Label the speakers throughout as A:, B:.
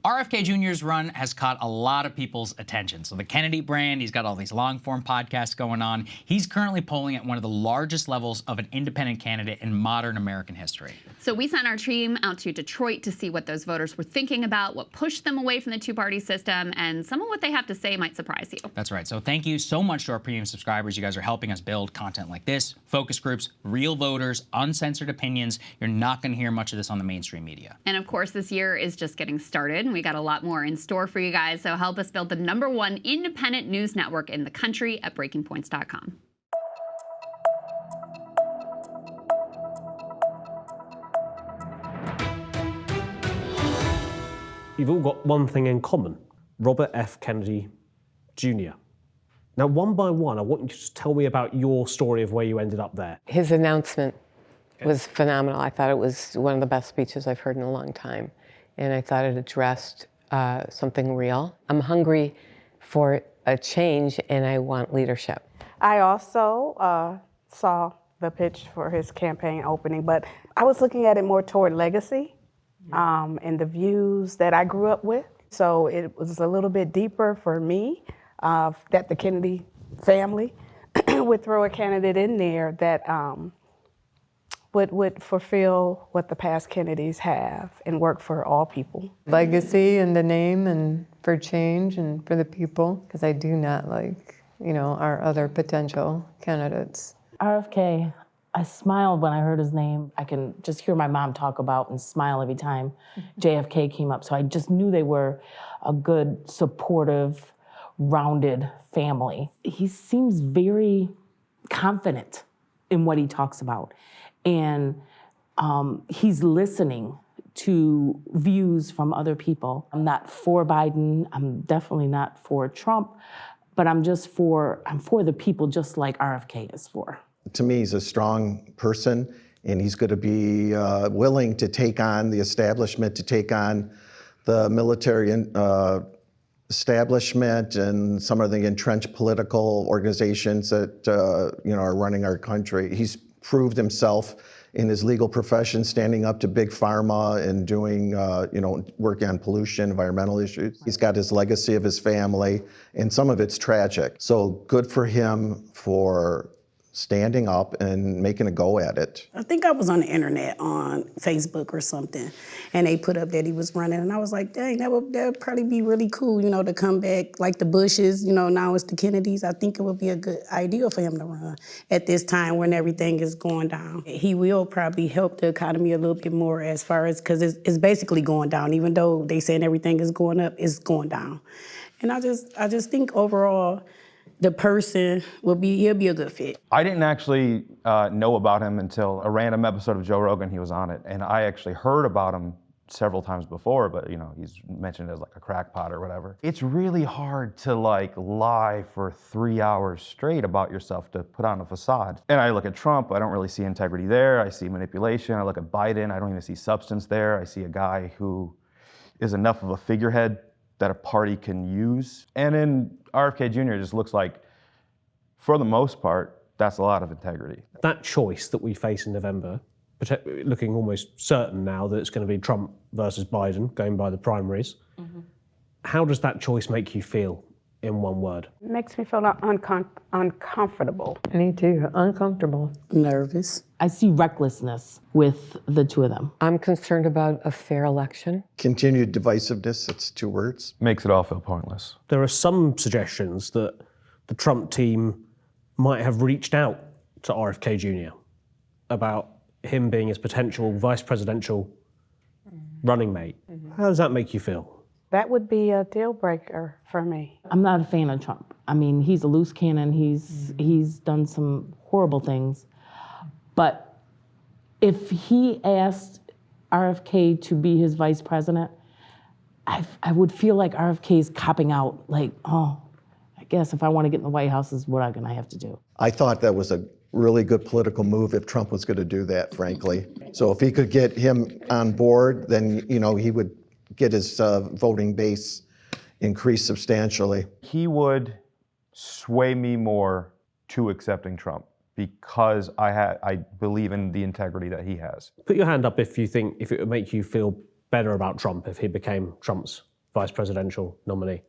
A: RFK Jr.'s run has caught a lot of people's attention. So the Kennedy brand, he's got all these long-form podcasts going on. He's currently polling at one of the largest levels of an independent candidate in modern American history.
B: So we sent our team out to Detroit to see what those voters were thinking about, what pushed them away from the two-party system, and some of what they have to say might surprise you.
A: That's right. So thank you so much to our premium subscribers. You guys are helping us build content like this, focus groups, real voters, uncensored opinions. You're not going to hear much of this on the mainstream media.
B: And of course, this year is just getting started. We got a lot more in store for you guys, so help us build the #1 independent news network in the country at breakingpoints.com.
C: You've all got one thing in common: Robert F. Kennedy Jr. Now, one by one, I want you to just tell me about your story of where you ended up there.
D: His announcement was phenomenal. I thought it was one of the best speeches I've heard in a long time. And I thought it addressed something real. I'm hungry for a change and I want leadership.
E: I also saw the pitch for his campaign opening, but I was looking at it more toward legacy and the views that I grew up with. So it was a little bit deeper for me that the Kennedy family would throw a candidate in there that would fulfill what the past Kennedys have and work for all people.
F: Legacy in the name and for change and for the people, because I do not like, our other potential candidates.
G: RFK, I smiled when I heard his name. I can just hear my mom talk about and smile every time JFK came up. So I just knew they were a good, supportive, rounded family. He seems very confident in what he talks about. And he's listening to views from other people. I'm not for Biden. I'm definitely not for Trump, but I'm for the people, just like RFK is for.
H: To me, he's a strong person, and he's going to be willing to take on the establishment, to take on the military establishment and some of the entrenched political organizations that are running our country. He's proved himself in his legal profession, standing up to big pharma and doing, working on pollution, environmental issues. He's got his legacy of his family, and some of it's tragic. So good for him for standing up and making a go at it.
I: I think I was on the internet on Facebook or something, and they put up that he was running, and I was like, dang, that would probably be really cool, to come back like the Bushes, now it's the Kennedys. I think it would be a good idea for him to run at this time when everything is going down. He will probably help the economy a little bit more as far as, because it's basically going down. Even though they saying everything is going up, it's going down. And I just think overall, the person he'll be a good fit.
J: I didn't actually know about him until a random episode of Joe Rogan. He was on it, and I actually heard about him several times before, but he's mentioned as like a crackpot or whatever. It's really hard to lie for 3 hours straight about yourself to put on a facade. And I look at Trump, I don't really see integrity there. I see manipulation. I look at Biden, I don't even see substance there. I see a guy who is enough of a figurehead that a party can use. And then RFK Jr. just looks like, for the most part, that's a lot of integrity.
C: That choice that we face in November, looking almost certain now that it's going to be Trump versus Biden, going by the primaries, how does that choice make you feel in one word?
E: It makes me feel uncomfortable.
F: Me too, uncomfortable.
I: Nervous.
G: I see recklessness with the two of them.
D: I'm concerned about a fair election.
H: Continued divisiveness, it's 2 words.
J: Makes it all feel pointless.
C: There are some suggestions that the Trump team might have reached out to RFK Jr. about him being his potential vice presidential running mate. How does that make you feel?
E: That would be a deal breaker for me.
G: I'm not a fan of Trump. I mean, he's a loose cannon. He's done some horrible things. But if he asked RFK to be his vice president, I would feel like RFK is copping out, like, I guess if I want to get in the White House, this is what I'm going to have to do.
H: I thought that was a really good political move if Trump was going to do that, frankly. So if he could get him on board, then, he would get his voting base increased substantially.
J: He would sway me more to accepting Trump because I believe in the integrity that he has.
C: Put your hand up if you think, if it would make you feel better about Trump if he became Trump's vice presidential nominee.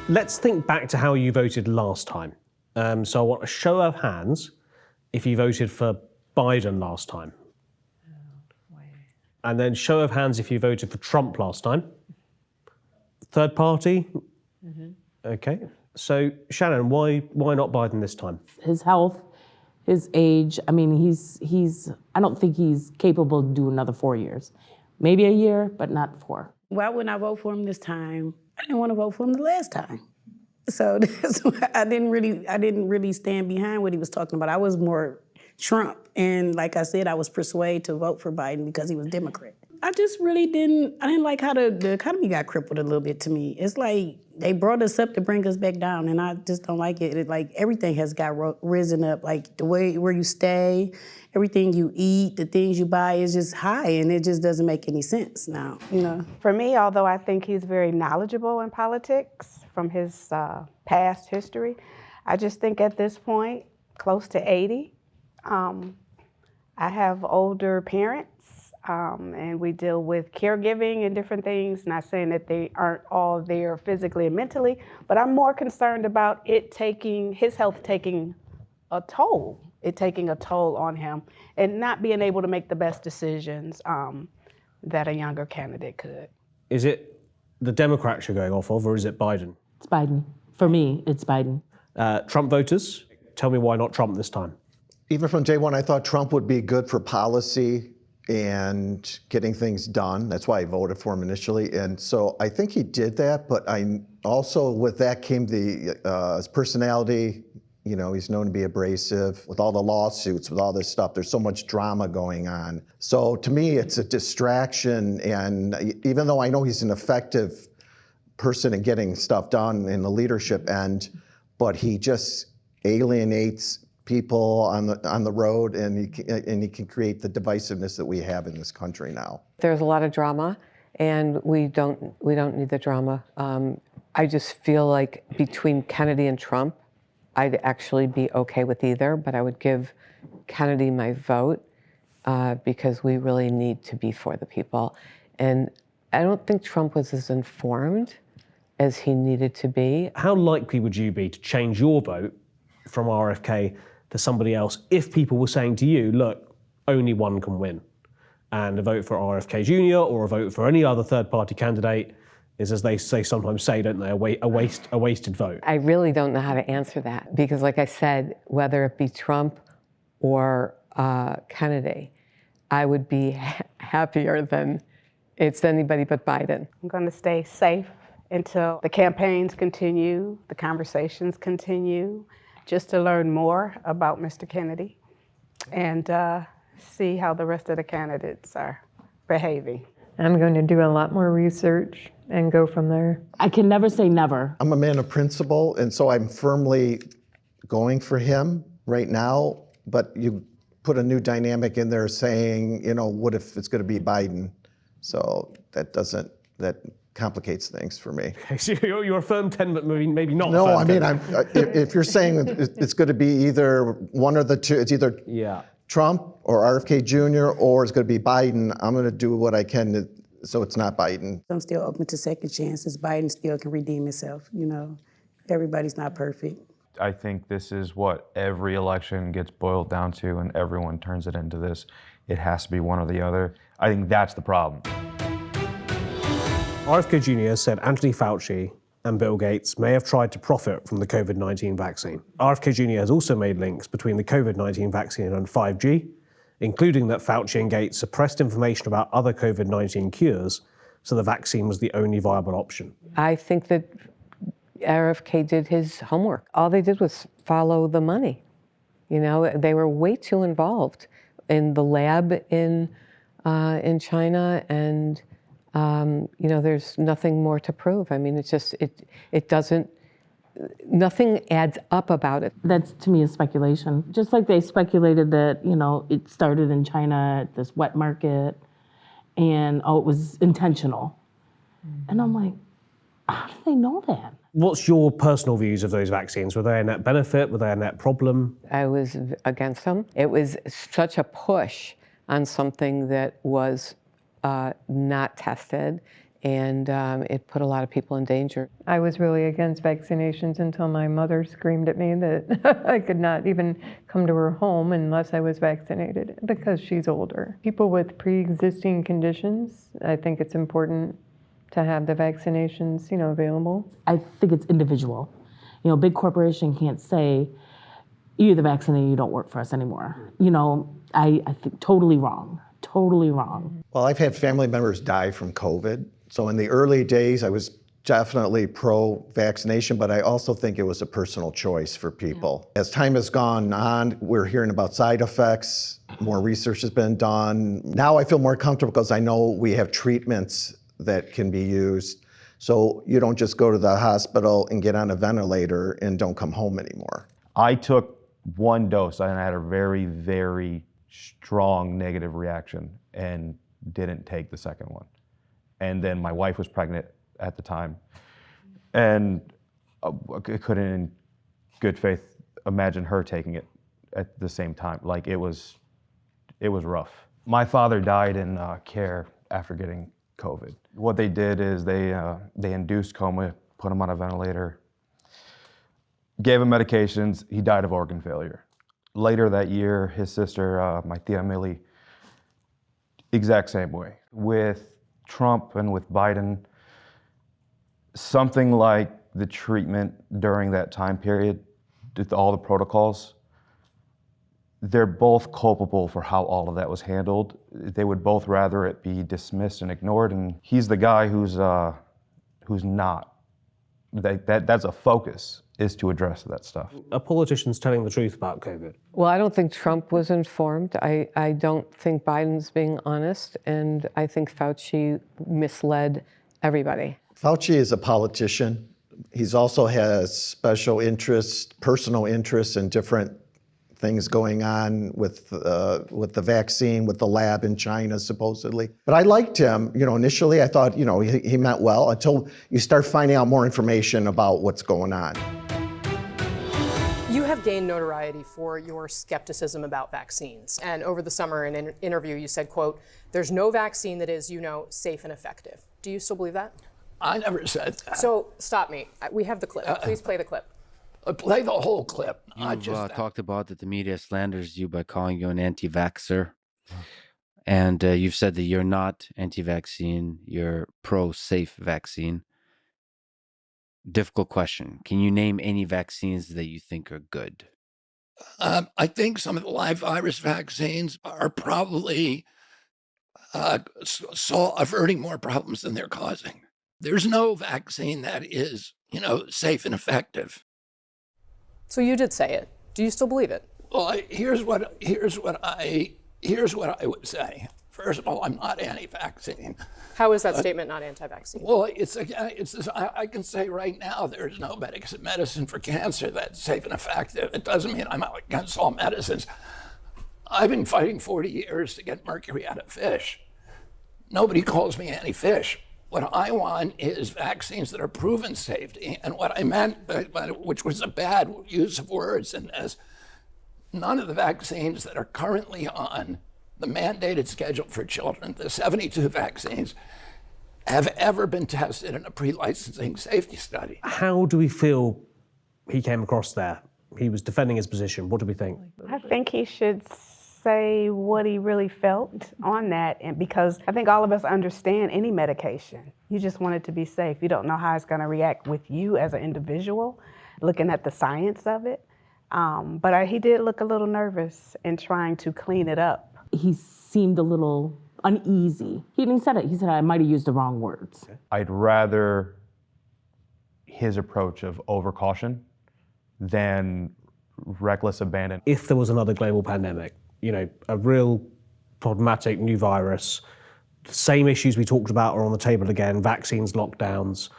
C: Let's think back to how you voted last time. So I want a show of hands if you voted for Biden last time. And then show of hands if you voted for Trump last time. Third party? Okay. So Shannon, why not Biden this time?
G: His health, his age. I mean, he's. I don't think he's capable to do another 4 years. Maybe a year, but not 4.
I: Why wouldn't I vote for him this time? I didn't want to vote for him the last time. So that's why I didn't really stand behind what he was talking about. I was more Trump. And like I said, I was persuaded to vote for Biden because he was Democrat. I just really I didn't like how the economy got crippled a little bit to me. It's like they brought us up to bring us back down, and I just don't like it. Like everything has got risen up, like the way where you stay, everything you eat, the things you buy is just high, and it just doesn't make any sense now, you know?
E: For me, although I think he's very knowledgeable in politics from his past history, I just think at this point, close to 80, I have older parents, and we deal with caregiving and different things. Not saying that they aren't all there physically and mentally, but I'm more concerned about his health taking a toll. It taking a toll on him and not being able to make the best decisions that a younger candidate could.
C: Is it the Democrats you're going off of, or is it Biden?
G: It's Biden. For me, it's Biden.
C: Trump voters, tell me why not Trump this time?
H: Even from day one, I thought Trump would be good for policy and getting things done. That's why I voted for him initially. And so I think he did that, but I also, with that came his personality. You know, he's known to be abrasive with all the lawsuits, with all this stuff. There's so much drama going on. So to me, it's a distraction. And even though I know he's an effective person in getting stuff done in the leadership end, but he just alienates people on the road, and he can create the divisiveness that we have in this country now.
D: There's a lot of drama, and we don't need the drama. I just feel like between Kennedy and Trump, I'd actually be okay with either, but I would give Kennedy my vote because we really need to be for the people. And I don't think Trump was as informed as he needed to be.
C: How likely would you be to change your vote from RFK to somebody else if people were saying to you, look, only one can win, and a vote for RFK Jr. or a vote for any other third-party candidate is, as they sometimes say, don't they, a wasted vote?
D: I really don't know how to answer that because, like I said, whether it be Trump or Kennedy, I would be happier than it's anybody but Biden.
E: I'm going to stay safe until the campaigns continue, the conversations continue, just to learn more about Mr. Kennedy and see how the rest of the candidates are behaving.
F: I'm going to do a lot more research and go from there.
G: I can never say never.
H: I'm a man of principle, and so I'm firmly going for him right now, but you put a new dynamic in there saying, you know, what if it's going to be Biden? So that complicates things for me.
C: Okay, so you're a firm 10, but maybe not.
H: No,
C: firm
H: I mean,
C: 10.
H: if you're saying that it's going to be either one or the two, it's either Trump or RFK Jr. or it's going to be Biden, I'm going to do what I can so it's not Biden.
I: I'm still open to second chances. Biden still can redeem himself, you know. Everybody's not perfect.
J: I think this is what every election gets boiled down to, and everyone turns it into this. It has to be one or the other. I think that's the problem.
C: RFK Jr. said Anthony Fauci and Bill Gates may have tried to profit from the COVID-19 vaccine. RFK Jr. has also made links between the COVID-19 vaccine and 5G, including that Fauci and Gates suppressed information about other COVID-19 cures, so the vaccine was the only viable option.
D: I think that RFK did his homework. All they did was follow the money. You know, they were way too involved in the lab in China, and you know, there's nothing more to prove. I mean, it's just it doesn't. Nothing adds up about it.
G: That's, to me, is speculation. Just like they speculated that, you know, it started in China at this wet market and, it was intentional. And I'm like, how do they know that?
C: What's your personal views of those vaccines? Were they a net benefit? Were they a net problem?
D: I was against them. It was such a push on something that was not tested, and it put a lot of people in danger.
F: I was really against vaccinations until my mother screamed at me that I could not even come to her home unless I was vaccinated because she's older. People with pre-existing conditions, I think it's important to have the vaccinations, available.
G: I think it's individual. A big corporation can't say, you're the vaccinated, you don't work for us anymore. I think totally wrong. Totally wrong.
H: Well, I've had family members die from COVID. So in the early days, I was definitely pro-vaccination, but I also think it was a personal choice for people. As time has gone on, we're hearing about side effects, more research has been done. Now I feel more comfortable because I know we have treatments that can be used. So you don't just go to the hospital and get on a ventilator and don't come home anymore.
J: I took one dose and I had a very, very strong negative reaction and didn't take the second one. And then my wife was pregnant at the time. And I couldn't, in good faith, imagine her taking it at the same time. Like, it was rough. My father died in care after getting COVID. What they did is they induced coma, put him on a ventilator, gave him medications. He died of organ failure. Later that year, his sister, my tia Millie, exact same way. With Trump and with Biden, something like the treatment during that time period, with all the protocols, they're both culpable for how all of that was handled. They would both rather it be dismissed and ignored, and he's the guy who's not. That's a focus, is to address that stuff.
C: Are politicians telling the truth about COVID?
D: Well, I don't think Trump was informed. I don't think Biden's being honest, and I think Fauci misled everybody.
H: Fauci is a politician. He's also has special interests, personal interests in different things going on with the vaccine, with the lab in China, supposedly. But I liked him. Initially I thought, he meant well until you start finding out more information about what's going on.
K: You have gained notoriety for your skepticism about vaccines. And over the summer in an interview, you said, quote, "There's no vaccine that is, safe and effective." Do you still believe that?
L: I never said that.
K: So stop me. We have the clip. Please play the clip.
L: Play the whole clip.
M: You've talked about that the media slanders you by calling you an anti-vaxxer. And you've said that you're not anti-vaccine, you're pro-safe vaccine. Difficult question. Can you name any vaccines that you think are good?
L: I think some of the live virus vaccines are probably averting more problems than they're causing. There's no vaccine that is, safe and effective.
K: So you did say it. Do you still believe it?
L: Well, here's what I would say. First of all, I'm not anti-vaccine.
K: How is that statement not anti-vaccine?
L: Well, I can say right now there's no medicine for cancer that's safe and effective. It doesn't mean I'm out against all medicines. I've been fighting 40 years to get mercury out of fish. Nobody calls me anti-fish. What I want is vaccines that are proven safety. And what I meant, which was a bad use of words in this, none of the vaccines that are currently on the mandated schedule for children, the 72 vaccines, have ever been tested in a pre-licensing safety study.
C: How do we feel he came across there? He was defending his position. What do we think?
E: I think he should say what he really felt on that, and because I think all of us understand any medication. You just want it to be safe. You don't know how it's going to react with you as an individual, looking at the science of it. But he did look a little nervous in trying to clean it up.
G: He seemed a little uneasy. He even said it. He said, I might have used the wrong words.
J: I'd rather his approach of overcaution than reckless abandon.
C: If there was another global pandemic, a real problematic new virus, the same issues we talked about are on the table again, vaccines, lockdowns.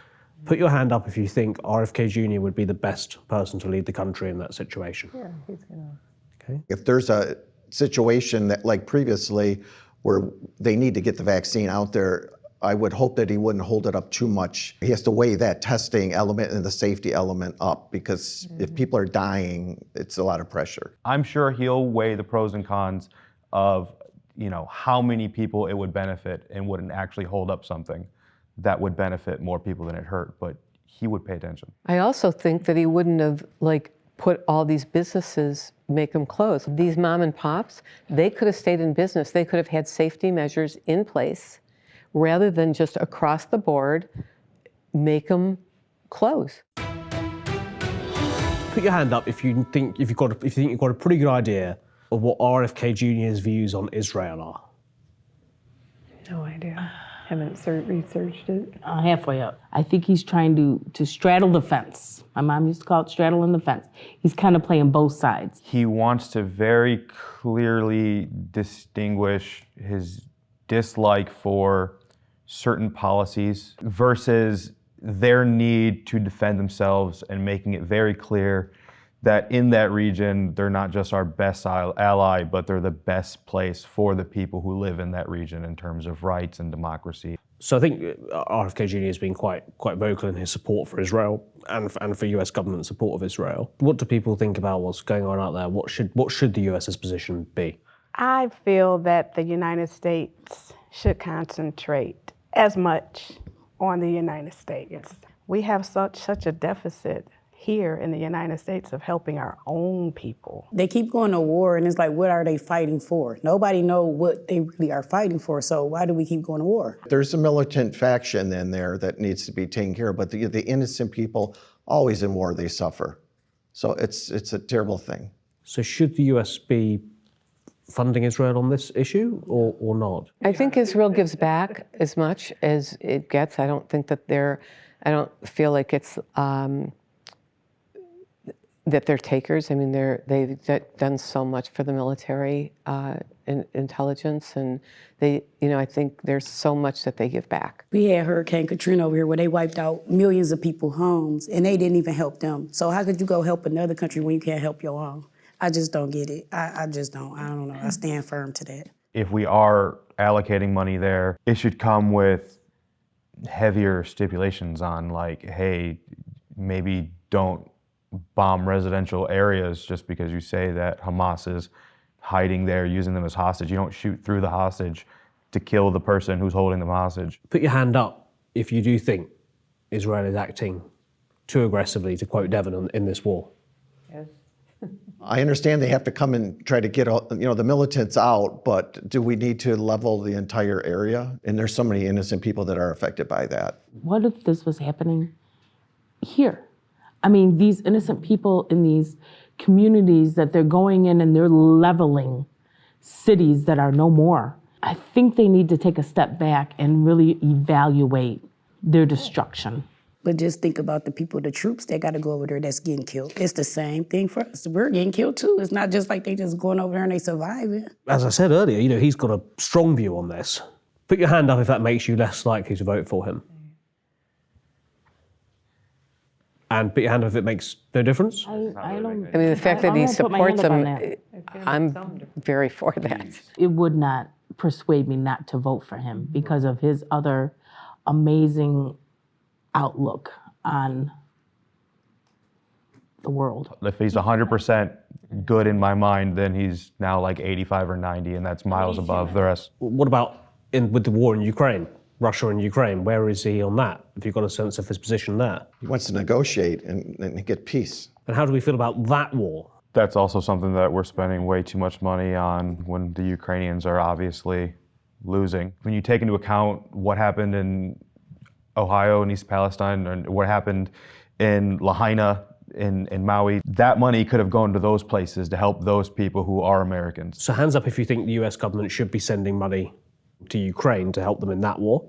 C: Put your hand up if you think RFK Jr. would be the best person to lead the country in that situation.
F: Yeah, he's gonna.
C: Okay.
H: If there's a situation that, like previously, where they need to get the vaccine out there, I would hope that he wouldn't hold it up too much. He has to weigh that testing element and the safety element up, because if people are dying, it's a lot of pressure.
J: I'm sure he'll weigh the pros and cons of, how many people it would benefit and wouldn't actually hold up something that would benefit more people than it hurt, but he would pay attention.
D: I also think that he wouldn't have put all these businesses, make them close. These mom and pops, they could have stayed in business. They could have had safety measures in place rather than just across the board make them close.
C: Put your hand up if you think you've got a pretty good idea of what RFK Jr.'s views on Israel are.
F: No idea. Haven't researched it.
G: Halfway up. I think he's trying to straddle the fence. My mom used to call it straddling the fence. He's kind of playing both sides.
J: He wants to very clearly distinguish his dislike for certain policies versus their need to defend themselves, and making it very clear that in that region, they're not just our best ally, but they're the best place for the people who live in that region in terms of rights and democracy.
C: So I think RFK Jr. has been quite vocal in his support for Israel and for US government support of Israel. What do people think about what's going on out there? What should the US's position be?
E: I feel that the United States should concentrate as much on the United States. We have such a deficit here in the United States of helping our own people.
I: They keep going to war, and it's like, what are they fighting for? Nobody knows what they really are fighting for, so why do we keep going to war?
H: There's a militant faction in there that needs to be taken care of, but the innocent people, always in war, they suffer. So it's a terrible thing.
C: So should the US be funding Israel on this issue or not?
D: I think Israel gives back as much as it gets. I don't feel like it's that they're takers. I mean, they've done so much for the military intelligence, and I think there's so much that they give back.
I: We had Hurricane Katrina over here where they wiped out millions of people's homes, and they didn't even help them. So how could you go help another country when you can't help your own? I just don't get it. I just don't. I don't know. I stand firm to that.
J: If we are allocating money there, it should come with heavier stipulations on hey, maybe don't bomb residential areas just because you say that Hamas is hiding there, using them as hostage. You don't shoot through the hostage to kill the person who's holding them hostage.
C: Put your hand up if you do think Israel is acting too aggressively, to quote Devon, in this war.
F: Yes.
H: I understand they have to come and try to get the militants out, but do we need to level the entire area? And there's so many innocent people that are affected by that.
G: What if this was happening here? I mean, these innocent people in these communities that they're going in and they're leveling cities that are no more. I think they need to take a step back and really evaluate their destruction.
I: But just think about the people, the troops that got to go over there that's getting killed. It's the same thing for us. We're getting killed too. It's not just like they just going over there and they surviving.
C: As I said earlier, he's got a strong view on this. Put your hand up if that makes you less likely to vote for him. And put your hand up if it makes no difference.
D: I mean, the fact that he supports them, I'm very for that.
G: It would not persuade me not to vote for him because of his other amazing outlook on the world.
J: If he's 100% good in my mind, then he's now 85 or 90, and that's miles above the rest.
C: What about with the war in Ukraine? Russia and Ukraine, where is he on that? Have you got a sense of his position there?
H: He wants to negotiate and get peace.
C: And how do we feel about that war?
J: That's also something that we're spending way too much money on when the Ukrainians are obviously losing. When you take into account what happened in Ohio and East Palestine and what happened in Lahaina, in Maui, that money could have gone to those places to help those people who are Americans.
C: So hands up if you think the US government should be sending money to Ukraine to help them in that war.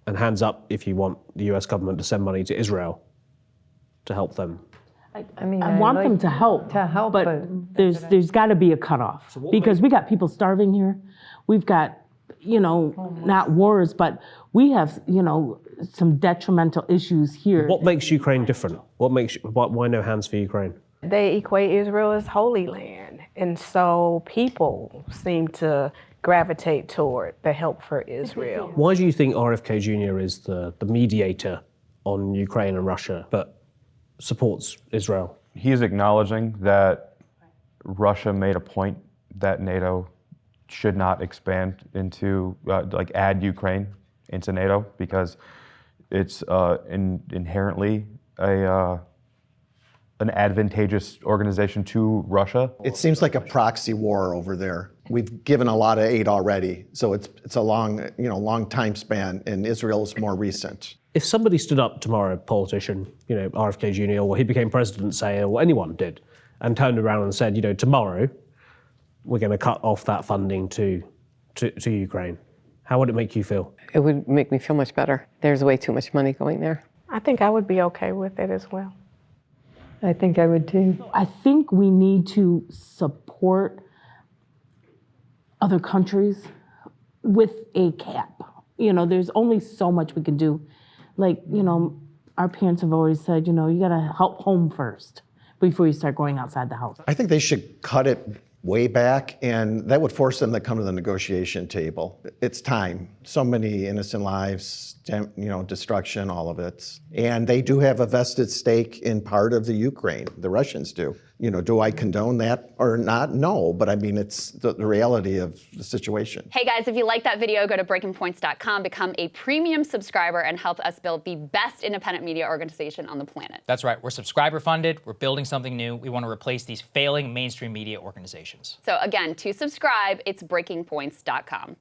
C: And hands up if you want the US government to send money to Israel to help them.
F: I mean,
G: I want them to help, but there's got to be a cutoff because we got people starving here. We've got, not wars, but we have, some detrimental issues here.
C: What makes Ukraine different? Why no hands for Ukraine?
E: They equate Israel as Holy Land, and so people seem to gravitate toward the help for Israel.
C: Why do you think RFK Jr. is the mediator on Ukraine and Russia, but supports Israel?
J: He's acknowledging that Russia made a point that NATO should not expand into, like add Ukraine into NATO, because it's inherently an advantageous organization to Russia.
H: It seems like a proxy war over there. We've given a lot of aid already, so it's a long time span, and Israel is more recent.
C: If somebody stood up tomorrow, a politician, RFK Jr., or he became president, say, or anyone did, and turned around and said, tomorrow we're going to cut off that funding to Ukraine, how would it make you feel?
D: It would make me feel much better. There's way too much money going there.
E: I think I would be okay with it as well.
F: I think I would too.
G: I think we need to support other countries with a cap. There's only so much we can do. Like, our parents have always said, you gotta help home first before you start going outside the house.
H: I think they should cut it way back, and that would force them to come to the negotiation table. It's time. So many innocent lives, destruction, all of it. And they do have a vested stake in part of the Ukraine. The Russians do. Do I condone that or not? No, but I mean, it's the reality of the situation.
B: Hey guys, if you like that video, go to breakingpoints.com, become a premium subscriber, and help us build the best independent media organization on the planet.
A: That's right. We're subscriber funded. We're building something new. We want to replace these failing mainstream media organizations.
B: So again, to subscribe, it's breakingpoints.com.